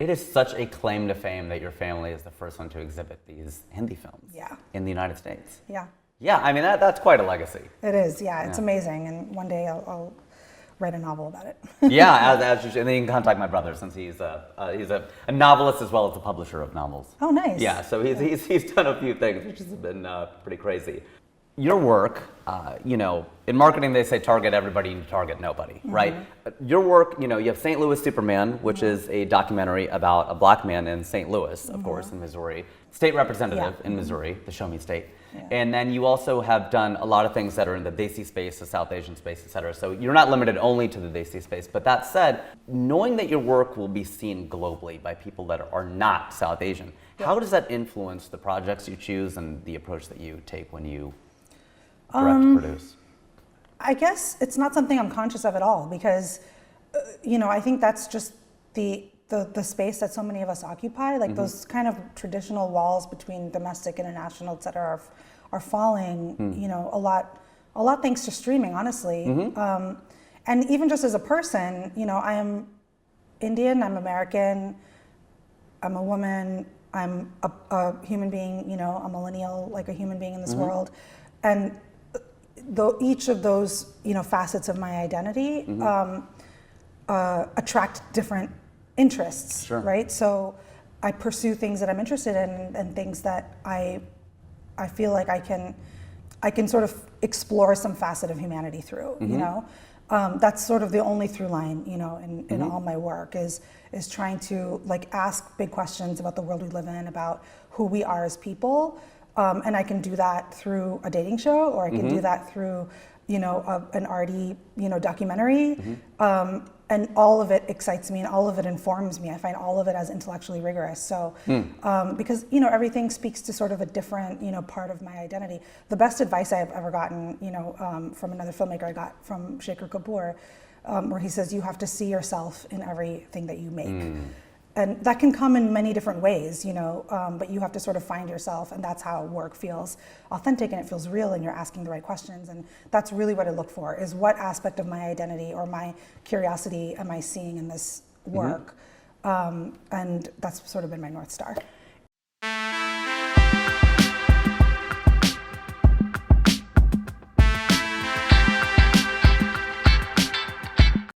It is such a claim to fame that your family is the first one to exhibit these Hindi films in the United States. Yeah. Yeah, I mean, that's quite a legacy. It is, yeah. It's amazing. And one day I'll write a novel about it. Yeah, as you should. And then you can contact my brother, since he's a novelist as well as a publisher of novels. Oh, nice. Yeah, so he's done a few things, which has been pretty crazy. Your work, in marketing they say target everybody, you target nobody, right? Your work, you have St. Louis Superman, which is a documentary about a black man in St. Louis, of course, in Missouri. State representative in Missouri, the Show Me State. Yeah. And then you also have done a lot of things that are in the Desi space, the South Asian space, et cetera. So you're not limited only to the Desi space. But that said, knowing that your work will be seen globally by people that are not South Asian, how does that influence the projects you choose and the approach that you take when you direct to produce? I guess it's not something I'm conscious of at all, because, I think that's just the space that so many of us occupy. Like those kind of traditional walls between domestic, international, et cetera, are falling, a lot thanks to streaming, honestly. And even just as a person, I am Indian, I'm American, I'm a woman, I'm a human being, a millennial, like a human being in this world. And each of those, facets of my identity attract different interests, right? So I pursue things that I'm interested in and things that I feel like I can sort of explore some facet of humanity through, that's sort of the only through line, in all my work is trying to ask big questions about the world we live in, about who we are as people. And I can do that through a dating show, or I can do that through, an arty, documentary. And all of it excites me and all of it informs me. I find all of it as intellectually rigorous. So, because, everything speaks to sort of a different, part of my identity. The best advice I've ever gotten, from another filmmaker I got from Shekhar Kapur, where he says, you have to see yourself in everything that you make. And that can come in many different ways, but you have to sort of find yourself, and that's how work feels authentic and it feels real, and you're asking the right questions. And that's really what I look for, is what aspect of my identity or my curiosity am I seeing in this work? And that's sort of been my North Star.